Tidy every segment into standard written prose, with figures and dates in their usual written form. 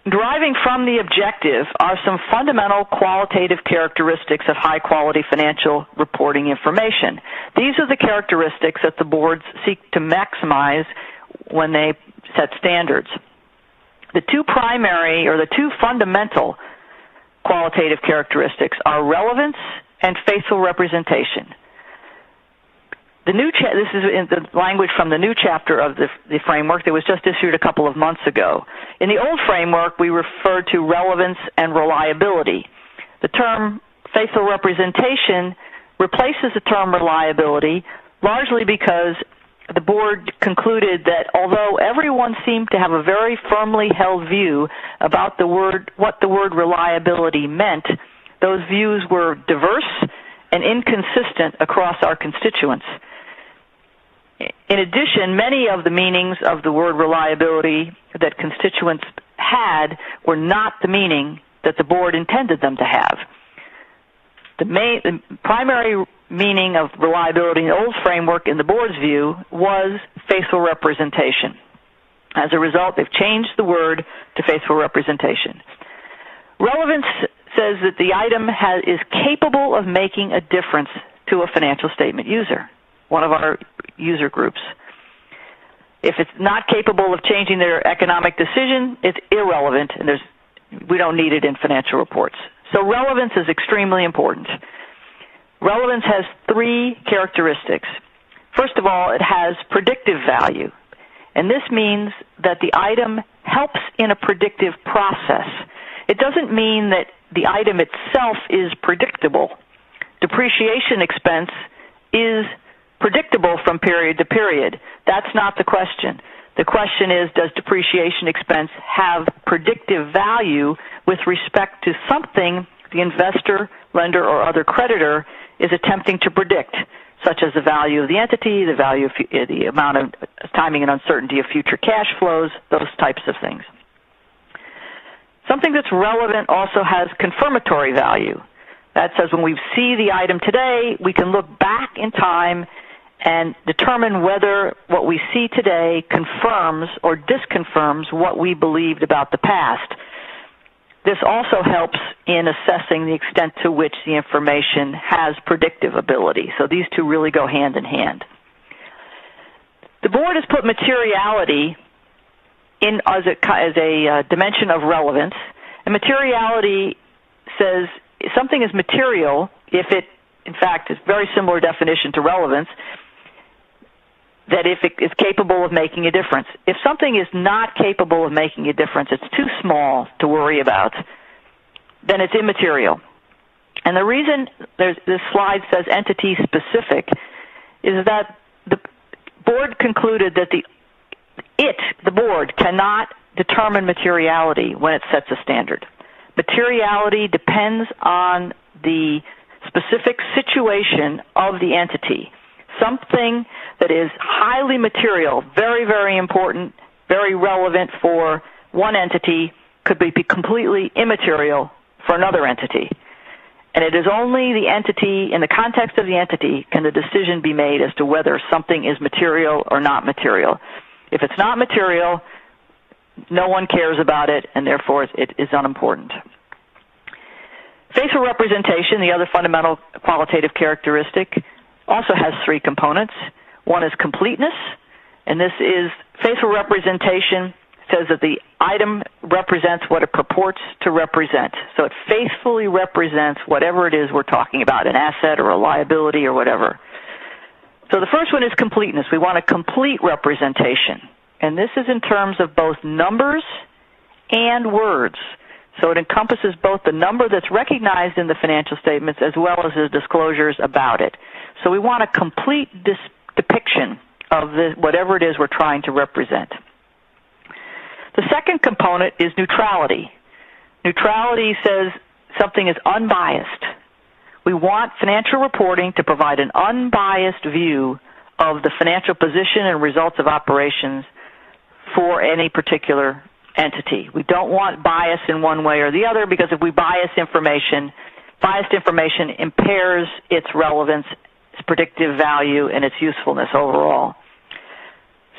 Deriving from the objective are some fundamental qualitative characteristics of high-quality financial reporting information. These are the characteristics that the boards seek to maximize when they set standards. The two primary or the two fundamental qualitative characteristics are relevance and faithful representation. This is in the language from the new chapter of the framework that was just issued a couple of months ago. In the old framework, we referred to relevance and reliability. The term faithful representation replaces the term reliability largely because the board concluded that although everyone seemed to have a very firmly held view about what the word reliability meant, those views were diverse and inconsistent across our constituents. In addition, many of the meanings of the word reliability that constituents had were not the meaning that the board intended them to have. The primary meaning of reliability in the old framework, in the board's view, was faithful representation. As a result, they've changed the word to faithful representation. Relevance says that the item is capable of making a difference to a financial statement user, one of our user groups. If it's not capable of changing their economic decision, it's irrelevant, and we don't need it in financial reports. So relevance is extremely important. Relevance has three characteristics. First of all, it has predictive value, and this means that the item helps in a predictive process. It doesn't mean that the item itself is predictable. Depreciation expense is predictable from period to period. That's not the question. The question is, does depreciation expense have predictive value with respect to something the investor, lender, or other creditor is attempting to predict, such as the value of the entity, the value of the amount of timing and uncertainty of future cash flows, those types of things. Something that's relevant also has confirmatory value. That says when we see the item today, we can look back in time and determine whether what we see today confirms or disconfirms what we believed about the past. This also helps in assessing the extent to which the information has predictive ability. So these two really go hand in hand. The board has put materiality in as a dimension of relevance, and materiality says something is material if it, in fact, is a very similar definition to relevance, that if it is capable of making a difference. If something is not capable of making a difference, it's too small to worry about, then it's immaterial. And the reason this slide says entity specific is that the board concluded that the board cannot determine materiality when it sets a standard. Materiality depends on the specific situation of the entity. Something that is highly material, very, very important, very relevant for one entity could be completely immaterial for another entity. And it is only the entity, in the context of the entity, can the decision be made as to whether something is material or not material. If it's not material, no one cares about it, and therefore it is unimportant. Facial representation, the other fundamental qualitative characteristic, also has three components. One is completeness, and this is facial representation says that the item represents what it purports to represent. So it faithfully represents whatever it is we're talking about, an asset or a liability or whatever. So the first one is completeness. We want a complete representation, and this is in terms of both numbers and words. So it encompasses both the number that's recognized in the financial statements as well as the disclosures about it. So we want a complete depiction of whatever it is we're trying to represent. The second component is neutrality. Neutrality says something is unbiased. We want financial reporting to provide an unbiased view of the financial position and results of operations for any particular entity. We don't want bias in one way or the other, because if we biased information impairs its relevance, its predictive value, and its usefulness overall.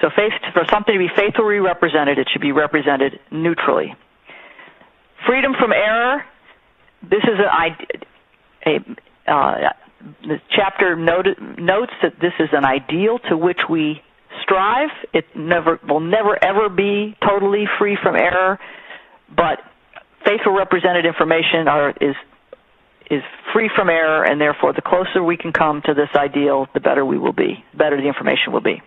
So for something to be faithfully represented, it should be represented neutrally. Freedom from error. This is the chapter notes that this is an ideal to which we strive. It will never ever be totally free from error, but faithful represented information is free from error, and therefore the closer we can come to this ideal, the better we will be, the better the information will be.